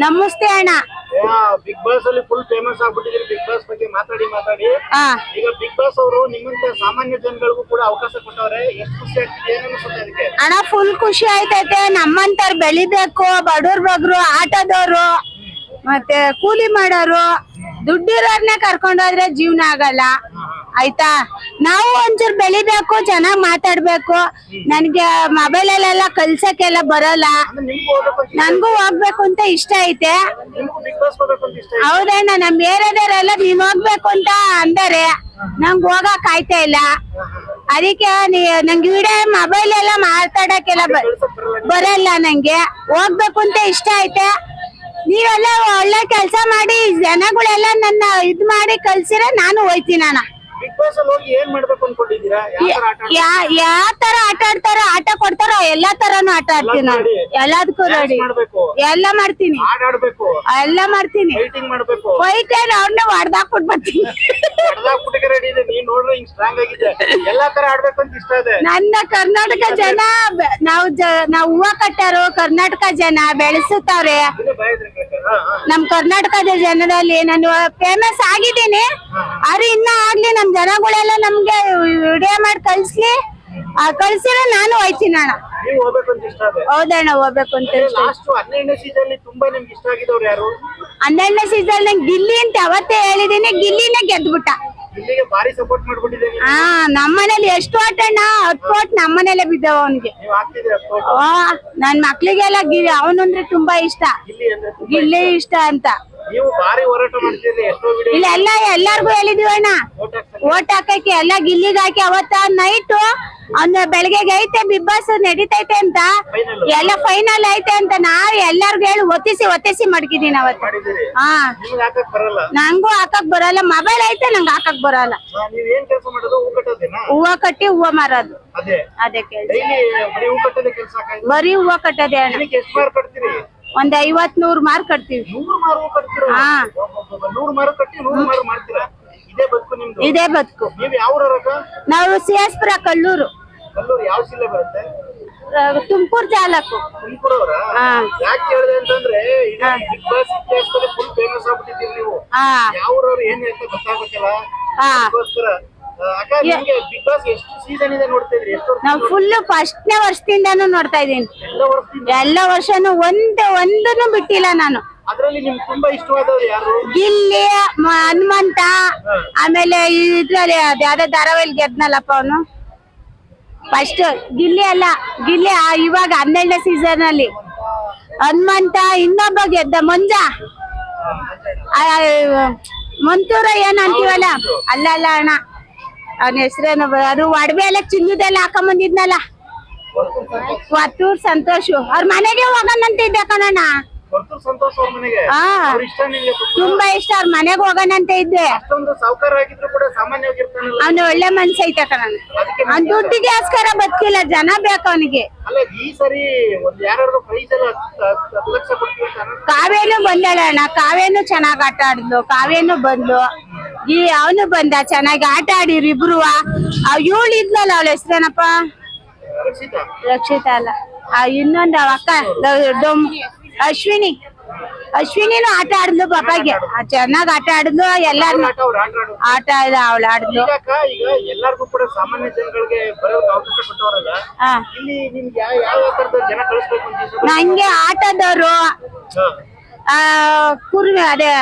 ನಮಸ್ತೆ ಅಣ್ಣ. Big boss ಅಲ್ಲಿ ಫುಲ್ ಫೇಮಸ್ ಆಗ್ಬಿಟ್ಟಿದ್ದೀರಿ. ಬಿಗ್ ಬಾಸ್ ಬಗ್ಗೆ ಮಾತಾಡಿ ಈಗ ಬಿಗ್ ಬಾಸ್ ಅವರು ನಿಮ್ಮಂತ ಸಾಮಾನ್ಯ ಜನಗಳಿಗೂ ಕೂಡ ಅವಕಾಶ ಕೊಟ್ಟವ್ರೆ. ಎಷ್ಟು ಖುಷಿ ಆಗ್ತಿದೆ, ಏನ್ ಅನ್ಸುತ್ತೆ ಅದಕ್ಕೆ? ಅಣ್ಣ ಫುಲ್ ಖುಷಿ ಆಯ್ತೈತೆ. ನಮ್ಮಂತವ್ರು ಬೆಳಿಬೇಕು, ಬಡವ್ರ ಬಗ್ರು, ಆಟೋದವ್ರು, ಮತ್ತೆ ಕೂಲಿ ಮಾಡೋರು, ದುಡ್ಡಿರೋರ್ನ ಕರ್ಕೊಂಡೋದ್ರೆ ಜೀವನ ಆಗಲ್ಲ ಆಯ್ತಾ. ನಾವು ಒಂಚೂರು ಬೆಳಿಬೇಕು, ಚೆನ್ನಾಗ್ ಮಾತಾಡ್ಬೇಕು. ನನ್ಗೆ ಮೊಬೈಲ್ ಅಲ್ಲೆಲ್ಲ ಕಲ್ಸಕ್ಕೆಲ್ಲ ಬರಲ್ಲ. ನನ್ಗೂ ಹೋಗ್ಬೇಕು ಅಂತ ಇಷ್ಟ ಐತೆ. ಹೌದಣ್ಣ, ನಮ್ ಏರಿಯಾದವರೆಲ್ಲ ನೀನ್ ಹೋಗ್ಬೇಕು ಅಂತ ಅಂದರೆ ನಂಗ್ ಹೋಗಕ್ ಆಯ್ತಾ ಇಲ್ಲ. ಅದಕ್ಕೆ ನಂಗೆ ವಿಡಿಯೋ ಮೊಬೈಲ್ ಎಲ್ಲ ಮಾತಾಡಕ್ಕೆಲ್ಲ ಬರಲ್ಲ. ನಂಗೆ ಹೋಗ್ಬೇಕು ಅಂತ ಇಷ್ಟ ಐತೆ. ನೀವೆಲ್ಲ ಒಳ್ಳೆ ಕೆಲ್ಸ ಮಾಡಿ ಜನಗಳೆಲ್ಲ ನನ್ನ ಇದ್ ಮಾಡಿ ಕಲ್ಸಿರ ನಾನು ಹೋಯ್ತೀನಿ ಅಣ್ಣ. ಬಿಗ್ ಬಾಸ್ ಅಲ್ಲಿ ಹೋಗಿ ಏನ್ ಮಾಡ್ಬೇಕು ಅನ್ಕೊಂಡಿದ್ದೀರಾ? ಯಾವ ತರ ಆಟ ಆಡ್ತಾರೋ, ಆಟ ಕೊಡ್ತಾರೋ ಎಲ್ಲಾ ತರಾನು ಆಟ ಆಡ್ತೀನಿ ನಾನು. ಎಲ್ಲದಕ್ಕೂ ರೆಡಿ, ಎಲ್ಲ ಮಾಡ್ತೀನಿ, ಎಲ್ಲ ಮಾಡ್ತೀನಿ. ಫೈಟ್ ಏನ್ ಅವ್ರನ್ನ ಹೊಡ್ದಾಕ್ಬಿಟ್ಟು ಬರ್ತೀನಿ. ನನ್ನ ಕರ್ನಾಟಕ ಜನ ನಾವು ಹೂವ ಕಟ್ಟಾರು, ಕರ್ನಾಟಕ ಜನ ಬೆಳೆಸುತ್ತವ್ರೆ. ನಮ್ ಕರ್ನಾಟಕದ ಜನದಲ್ಲಿ ನಾನು ಫೇಮಸ್ ಆಗಿದ್ದೀನಿ. ಆದ್ರೆ ಇನ್ನ ಆಗ್ಲಿ ನಮ್ ಜನಗಳೆಲ್ಲ ನಮ್ಗೆ ವಿಡಿಯೋ ಮಾಡಿ ಕಳ್ಸಿರ ನಾನು ಹೋಯ್ತೀನಿ ಅಣ್ಣ. ಹೌದಣ್ಣ, ಹೋಗ್ಬೇಕು ಅಂತ. 12ನೇ ಸೀಸನ್ ನಂಗೆ ಗಿಲ್ಲಿ ಅಂತ ಅವತ್ತೇ ಹೇಳಿದೀನಿ. ಗಿಲ್ಲಿನೇ ಗೆದ್ಬಿಟ್ಟ. ನಮ್ಮನೇಲಿ ಎಷ್ಟು ಓಟ್ ಅಣ್ಣ? 10 ಓಟ್ ನಮ್ಮನೇಲೆ ಬಿದ್ದವ ಅವನಿಗೆ. ನನ್ ಮಕ್ಳಿಗೆಲ್ಲ ಅವನಂದ್ರೆ ತುಂಬಾ ಇಷ್ಟ, ಗಿಲ್ಲಿ ಇಷ್ಟ ಅಂತ. ಇಲ್ಲ ಎಲ್ಲಾರ್ಗು ಹೇಳಿದೀವಿ ಅಣ್ಣ, ಓಟ್ ಹಾಕಕ್ಕೆ. ಎಲ್ಲ ಗಿಲ್ಲಿಗೆ ಹಾಕಿ ಅವತ್ತ ನೈಟ್ ಅವ್ನ ಬೆಳಗ್ಗೆ ಐತೆ ಬಿಗ್ ಬಾಸ್ ನಡೀತೈತೆ ಅಂತ, ಎಲ್ಲ ಫೈನಲ್ ಐತೆ ಅಂತ ನಾವ್ ಎಲ್ಲಾರ್ಗು ಹೇಳಿ ಒತ್ತಿಸಿ ಮಡ್ಗಿದೀನಿ ಅವತ್ತ. ನಂಗೂ ಹಾಕಕ್ ಬರಲ್ಲ. ಮೊಬೈಲ್ ಐತೆ, ನಂಗೆ ಹಾಕಕ್ ಬರಲ್ಲ. ಹೂವ ಕಟ್ಟಿ ಹೂವ ಮಾರೋದು, ಅದೇ ಕೆಲ್ಸ. ಬರೀ ಹೂವ ಕಟ್ಟೋದೇ ಅಣ್ಣ. ಒಂದ್ 50-100 ಮಾರ್ಕ್ ಕಟ್ತೀವಿ. ಇದೇ ಬದುಕು. ನಾವು ಸಿಎಸ್ಪುರ, ಕಲ್ಲೂರು, ತುಮಕೂರು ತಾಲೂಕು. ನಾವು ಫುಲ್ ಫಸ್ಟ್ನೇ ವರ್ಷದಿಂದಾನು ನೋಡ್ತಾ ಇದೀನಿ. ಎಲ್ಲ ವರ್ಷನು ಒಂದನ್ನು ಬಿಟ್ಟಿಲ್ಲ ನಾನು. ಗಿಲ್ಲಿ, ಹನುಮಂತ, ಆಮೇಲೆ ಇದ್ರಲ್ಲಿ ಯಾವ್ದೋ ಧಾರಾವಾಹಿ ಗೆದ್ನಲ್ಲಪ್ಪ ಅವನು. ಫಸ್ಟ್ ಗಿಲ್ಲಿ ಅಲ್ಲ, ಗಿಲ್ಲಿ ಇವಾಗ 12ನೇ ಸೀಸನ್ ಅಲ್ಲಿ. ಹನುಮಂತ, ಇನ್ನೊಬ್ಬ ಗೆದ್ದ ಮಂತೂರ ಏನ್ ಅಂತೀವಲ್ಲ, ಅಲ್ಲ ಅಣ್ಣ, ಅವನ ಹೆಸರೇನು, ಅದು ಒಡವೆ ಎಲ್ಲ ಚಿನ್ನದೆಲ್ಲ ಹಾಕೊಂಬಂದಿದ್ನಲ್ಲ, ವರ್ತೂರ್ ಸಂತೋಷ್. ಅವ್ರ ಮನೆಗೆ ಹೋಗೋಣಂತ ಇದ್ದೆ ಕಣಣ್ಣ. ತುಂಬಾ ಇಷ್ಟ, ಅವ್ರ ಮನೆಗೆ ಹೋಗೋಣಂತ ಇದ್ದೆ. ಅವ್ನು ಒಳ್ಳೆ ಮನ್ಸ ಐತೆ ಕಣಣ್ಣ. ಅವ್ನ ದುಡ್ಡಿಗೋಸ್ಕರ ಬದುಕಿಲ್ಲ, ಜನ ಬೇಕು ಅವನಿಗೆ. ಕಾವ್ಯನು ಬಂದಾಳ ಅಣ್ಣ, ಕಾವ್ಯನು ಚೆನ್ನಾಗ್ ಆಟ ಆಡಿದ್ಲು. ಕಾವ್ಯನು ಬಂದ್ಲು, ಅವನು ಬಂದ, ಚೆನ್ನಾಗಿ ಆಟ ಆಡಿರು ಇಬ್ರು. ಇವಳು ಇದ್ಲಲ್ಲ, ಅವಳ ಹೆಸರೇನಪ್ಪ? ರಕ್ಷಿತಾ ಅಲ್ಲ, ಇನ್ನೊಂದು ಅಕ್ಕ ಅಶ್ವಿನಿನು ಆಟ ಆಡಿದ್ಲು. ಪಾಪಾಗೆ ಚೆನ್ನಾಗ್ ಆಟ ಆಡಿದ್ಲು. ಎಲ್ಲಾರು ಆಟ ಅವಳು ಆಡಿದ್ಲು. ಎಲ್ಲರಿಗೂ ಕೂಡ ಸಾಮಾನ್ಯ ಜನಗಳಿಗೆ ನಂಗೆ ಆಟದವರು, ಕುರ್ಮಿ, ಅದೇ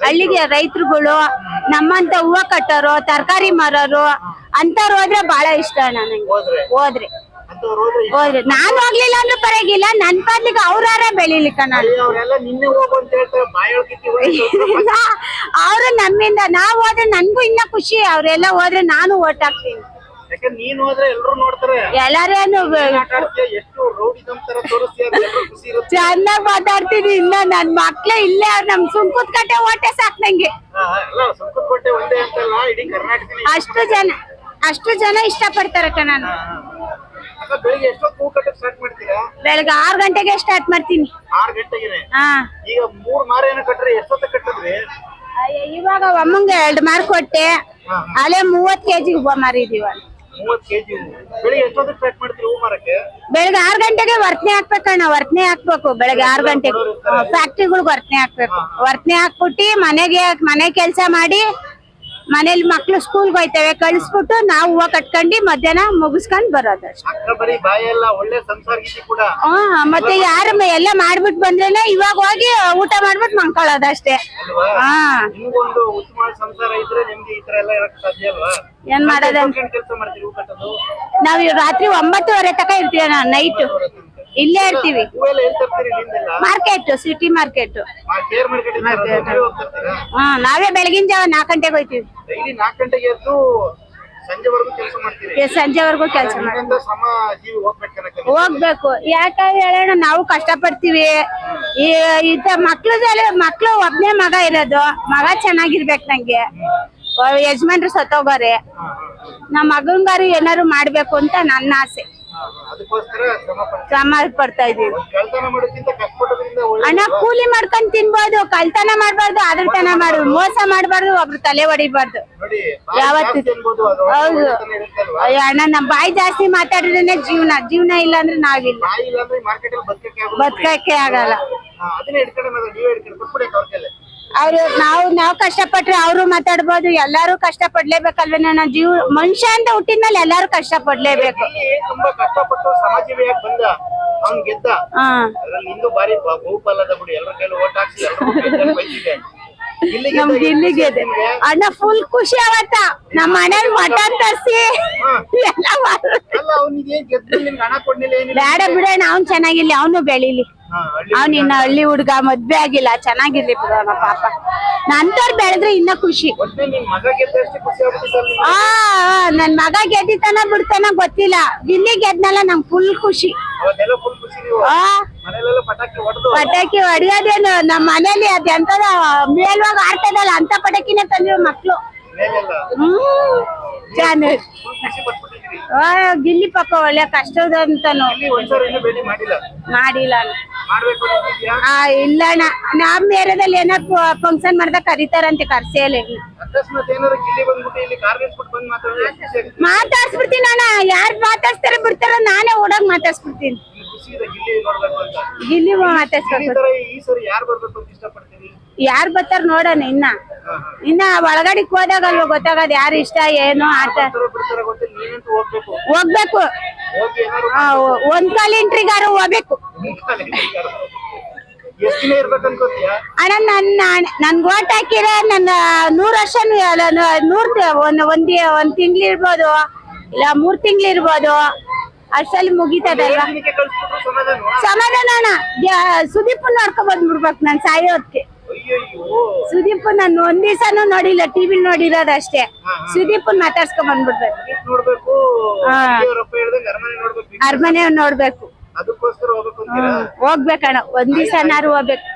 ಹಳ್ಳಿಗೆ ರೈತರುಗಳು, ನಮ್ಮಂತ ಹೂವ ಕಟ್ಟೋರು, ತರಕಾರಿ ಮಾರೋರು ಅಂತವ್ರು ಹೋದ್ರೆ ಬಹಳ ಇಷ್ಟ ನನಗೆ. ಹೋದ್ರೆ ನಾನ್ ಹೋಗ್ಲಿಲ್ಲ ಅಂದ್ರೆ ಪರವಾಗಿಲ್ಲ, ನನ್ ಪಾದ್ಲಿಗೆ ಅವ್ರಾರ ಬೆಳಿಲಿಕ್ಕ. ಅವ್ರು ನಮ್ಮಿಂದ ನಾವ್ ಹೋದ್ರೆ ನನ್ಗೂ ಇನ್ನ ಖುಷಿ. ಅವ್ರೆಲ್ಲ ಹೋದ್ರೆ ನಾನು ಓಟ್ ಹಾಕ್ತೀನಿ. ಎಲ್ಲಾರೇನು ಚೆನ್ನಾಗ್ ಮಾತಾಡ್ತೀನಿ. ಇನ್ನ ನನ್ ಮಕ್ಳೇ ಇಲ್ಲೇ, ಅವ್ರು ನಮ್ ಸುಂಕುತ್ ಕಟ್ಟೆ ಓಟೆ ಸಾಕ್ ನಂಗೆ. ಅಷ್ಟು ಜನ ಇಷ್ಟ ಪಡ್ತಾರ ಕಣ. ಬೆಳಗ್ಗೆ 6 ಗಂಟೆಗೆ ಸ್ಟಾರ್ಟ್ ಮಾಡ್ತೀನಿ. ಇವಾಗ ಅಮ್ಮಂಗೆ 2 ಮಾರ್ ಕೊಟ್ಟೆ. ಅಲ್ಲೇ 30 kg ಹೂವ ಮಾರಿದೀವ. 30 kg ಬೆಳಿಗ್ಗೆ ಎಷ್ಟೊತ್ತಿಗೆ ಸ್ಟಾರ್ಟ್ ಮಾಡ್ತೀರಿ ಹೂ ಮಾರಕ್ಕೆ? ಬೆಳಗ್ಗೆ 6 ಗಂಟೆಗೆ ವರ್ತನೆ ಹಾಕ್ಬೇಕಣ್ಣ. ವರ್ತನೆ ಹಾಕ್ಬೇಕು ಬೆಳಗ್ಗೆ 6 ಗಂಟೆಗೆ. ಫ್ಯಾಕ್ಟ್ರಿಗಳಿಗೆ ವರ್ತನೆ ಹಾಕ್ಬೇಕು. ವರ್ತನೆ ಹಾಕ್ಬಿಟ್ಟು ಮನೆ ಕೆಲಸ ಮಾಡಿ, ಮನೇಲಿ ಮಕ್ಳು ಸ್ಕೂಲ್ಗೆ ಹೋಯ್ತವೆ, ಕಳಿಸ್ಬಿಟ್ಟು ನಾವು ಹೂವ ಕಟ್ಕೊಂಡು ಮಧ್ಯಾಹ್ನ ಮುಗಿಸ್ಕೊಂಡ್ ಬರೋದು ಅಷ್ಟೇ. ಅಕ್ಕ ಬರೀ ಬಾಯಿ ಎಲ್ಲ ಒಳ್ಳೆ ಸಂಸಾರ ಗೀತಿ ಕೂಡ. ಮತ್ತೆ ಯಾರು ಎಲ್ಲ ಮಾಡ್ಬಿಟ್ಟು ಬಂದ್ರೇನೆ ಇವಾಗ ಹೋಗಿ ಊಟ ಮಾಡ್ಬಿಟ್ಟು ಮಂಕೊಳ್ಳೋದು ಅಷ್ಟೇ. ಅಲ್ವಾ? ಹಾ, ನಿಮ್ಗೊಂದು ಉತ್ತಮ ಸಂಸಾರ ಇದ್ರೆ ನಿಮ್ಗೆ ಈ ತರ ಎಲ್ಲ ಇರಕ್ ಸಾಧ್ಯ ಅಲ್ವಾ? ಏನ್ ಮಾಡೋದ? ಕೆಲಸ ಮಾಡ್ತೀರಿ ಹೂ ಕಟ್ಟೋದು? ನಾವ್ ರಾತ್ರಿ 9:30 ತಕ ಇರ್ತೀವಿ ಅಣ್ಣ. ನೈಟ್ ಇಲ್ಲೇ ಇರ್ತೀವಿ. ಹೂವೆಲ್ಲ ಎಲ್ಲಿ ತರ್ತೀರಿ ಇಲ್ಲಿಂದೆಲ್ಲ? Market, city market. KR market ಹೋಗ್ತಿರ್ತೀರಾ? ನಾವೇ ಬೆಳಗಿನ ಜಾವ 4 ಗಂಟೆಗೆ ಹೋಯ್ತೀವಿ. ಡೈಲಿ 4 ಗಂಟೆಗೆ ಎದ್ದು ಸಂಜೆವರೆಗೂ ಕೆಲಸ ಮಾಡ್ತೀರಿ? ಸಂಜೆವರೆಗೂ ಕೆಲಸ ಮಾಡಿ ಸಮ ಜೀವಿ ಹೋಗ್ಬೇಕು. ಯಾಕಂದ್ರೆ ಹೇಳೋಣ, ನಾವು ಕಷ್ಟ ಪಡ್ತೀವಿ. ಮಕ್ಳು ಒಬ್ನೇ ಮಗ ಇರೋದು. ಮಗ ಚೆನ್ನಾಗಿರ್ಬೇಕು ನಂಗೆ. ಯಜಮಾನ್ರು ಸತ್ತೋಗಾರೆ. ನಮ್ಮ ಮಗನ್ಗಾರು ಏನಾರು ಮಾಡ್ಬೇಕು ಅಂತ ನನ್ನ ಆಸೆ. ಅದಕ್ಕೋಸ್ಕರ ಶ್ರಮ ಪಡ್ತಾ ಇದೀವಿ. ಕಳ್ತನ ಮಾಡೋದ್ಕಿಂತ ಕಷ್ಟಪಡೋದ್ರಿಂದ ಅಣ್ಣ, ಕೂಲಿ ಮಾಡ್ಕೊಂಡ್ ತಿನ್ಬೋದು, ಕಳ್ತನ ಮಾಡ್ಬಾರ್ದು, ಆದ್ರತನ ಮಾಡ್ಬಾರ್ದು, ಮೋಸ ಮಾಡ್ಬಾರ್ದು, ಒಬ್ರು ತಲೆ ಹೊಡಿಬಾರ್ದು. ನೋಡಿ ಯಾವತ್ತು ಹೌದು. ಅಯ್ಯೋ ಅಣ್ಣ, ನಮ್ ಬಾಯಿ ಜಾಸ್ತಿ ಮಾತಾಡಿದ್ರೆ ಜೀವನ ಇಲ್ಲ ಅಂದ್ರೆ ನಾವಿಲ್ಲ, ಬಾಯಿ ಇಲ್ಲ ಅಂದ್ರೆ ಮಾರ್ಕೆಟ್ ಅಲ್ಲಿ ಬದುಕಕ್ಕೆ ಆಗಲ್ಲ. ಅದನ್ನ ಹಿಡ್ಕೊಂಡು ನೀವೇ ಹಿಡ್ಕೊಂಡು ಕೊಟ್ಬಿಡಿ ಅವ್ರ ಕೈಲಿ. ಅವ್ರು ನಾವ್ ಕಷ್ಟಪಟ್ರೆ ಅವರು ಮಾತಾಡ್ಬೋದು. ಎಲ್ಲಾರು ಕಷ್ಟ ಪಡ್ಲೇಬೇಕಲ್ವೇ? ನನ್ನ ಮನುಷ್ಯ ಅಂತ ಹುಟ್ಟಿದ್ಮೇಲೆ ಎಲ್ಲಾರು ಕಷ್ಟ ಪಡ್ಲೇಬೇಕು. ತುಂಬಾ ಕಷ್ಟಪಟ್ಟು ಸಮಾಜೀವಿಯಾಗಿ ಬಂದ ಅವ್ನ್ ಗೆದ್ದ. ಅದ್ರಲ್ಲಿ ಇಂದು ಬಾರಿ ಬಹುಪಾಲದ ಬಿಡಿ, ಎಲ್ಲರ ಕೈಲಿ ಓಟ್ ಹಾಕ್ಸಿ ನಮ್ಗೆ ಇಲ್ಲಿಗೆ ಅಣ್ಣ ಫುಲ್ ಖುಷಿ ಅವತ್ತ. ನಮ್ಮ ಮನೇಲಿ ಮಟನ್ ತರ್ಸಿ ಎಲ್ಲ ಅವನಿಗೆ ಗೆದ್ದು ನಿಮ್ಗೆ ಹಣ ಕೊಡ್ಲಿಲ್ಲ ಏನಿಲ್ಲ. ಬೇಡ ಬಿಡೋಣ, ಅವ್ನ್ ಚೆನ್ನಾಗಿರ್ಲಿ, ಅವನು ಬೆಳಿಲಿ. ಅವ್ನ್ ಇನ್ನ ಹಳ್ಳಿ ಹುಡ್ಗ, ಮದ್ವೆ ಆಗಿಲ್ಲ, ಚೆನ್ನಾಗಿರ್ಲಿ ಬಿಡೋಣ ಪಾಪ. ನಂತವ್ರು ಬೆಳೆದ್ರೆ ಇನ್ನ ಖುಷಿ. ನಿನ್ ಮಗ ಗೆದ್ದಷ್ಟು ಖುಷಿ ಆಗ್ಬಿಟ್ಟಿದೆ. ನನ್ ಮಗ ಗೆದ್ದಿತಾನ ಬಿಡ್ತಾನ ಗೊತ್ತಿಲ್ಲ, ಗಿಲ್ಲಿ ಗೆದ್ನಲ್ಲ ನಂಗ್ ಫುಲ್ ಖುಷಿ. ಪಟಾಕಿ ಹೊಡಿಯೋದೇನು ನಮ್ಮ ಮನೇಲಿ ಅದೆಂತದ ಮೇಲ್ವಾಗ ಆಡ್ತದಲ್ಲ ಅಂತ ಪಟಾಕಿನೇ ತಂದಿರೋ ಮಕ್ಳು. ಗಿಲ್ಲಿ ಪಾಪ ಒಳ್ಳೆ ಕಷ್ಟದಂತನು ಮಾಡಿಲ್ಲ. ಇಲ್ಲ ಅಣ್ಣ, ನಮ್ಮ ಏರಿಯಾದಲ್ಲಿ ಏನೋ ಫಂಕ್ಷನ್ ಮಾಡ್ದಾಗ ಕರೀತಾರಂತೆ, ಕರ್ಸೇಲಿ ಮಾತಾಡ್ಸ್ಬಿಡ್ತೀನಿ ಅಣ್ಣ. ಯಾರು ಮಾತಾಡ್ಸ್ತಾರ ಬಿಡ್ತಾರ, ನಾನೇ ಓಡೋಗ್ ಮಾತಾಡ್ಸ್ಬಿಡ್ತೀನಿ. ಗಿಲ್ಲಿ ಮಾತಾಡ್ಸ್ಬೇಕು. ಯಾರು ಬರ್ತಾರ ನೋಡೋಣ. ಇನ್ನ ಒಳಗಡೆಕ್ ಹೋದಾಗಲ್ವ ಗೊತ್ತಾಗದ್ ಯಾರು ಇಷ್ಟ ಏನು ಆಟ. ಹೋಗ್ಬೇಕು, ಒಂದ್ ಕಾಲ ಎಂಟ್ರಿಗಾರು ಹೋಗ್ಬೇಕು ಅಣ್ಣ. ನನ್ ಓಟ್ ಹಾಕಿರ ನನ್ನ 100 ವರ್ಷ, 1 ತಿಂಗ್ಳು ಇರ್ಬೋದು, ಇಲ್ಲ 3 ತಿಂಗ್ಳು ಇರ್ಬೋದು. ಅಷ್ಟಲ್ಲಿ ಮುಗಿತದಲ್ವಾ ಸಮಾಧಾನ ಅಣ್ಣ. ಸುದೀಪ್ ನೋಡ್ಕೊಂಡ್ ಬಂದ್ಬಿಡ್ಬೇಕು ನಾನ್ ಸಾಯೋದಕ್ಕೆ. ಸುದೀಪ್ ನಾನು ಒಂದ್ ದಿವ್ಸನೂ ನೋಡಿಲ್ಲ, ಟಿವಿ ನೋಡಿರೋದು ಅಷ್ಟೇ. ಸುದೀಪ್ ಮಾತಾಡ್ಸ್ಕೊಂಡ್ ಬಂದ್ಬಿಡ್ಬೇಕು. ಅರಮನೆ ನೋಡ್ಬೇಕು. ಹೋಗ್ಬೇಕಣ್ಣ, ಒಂದ್ ದಿವ್ಸನಾರು ಹೋಗ್ಬೇಕು.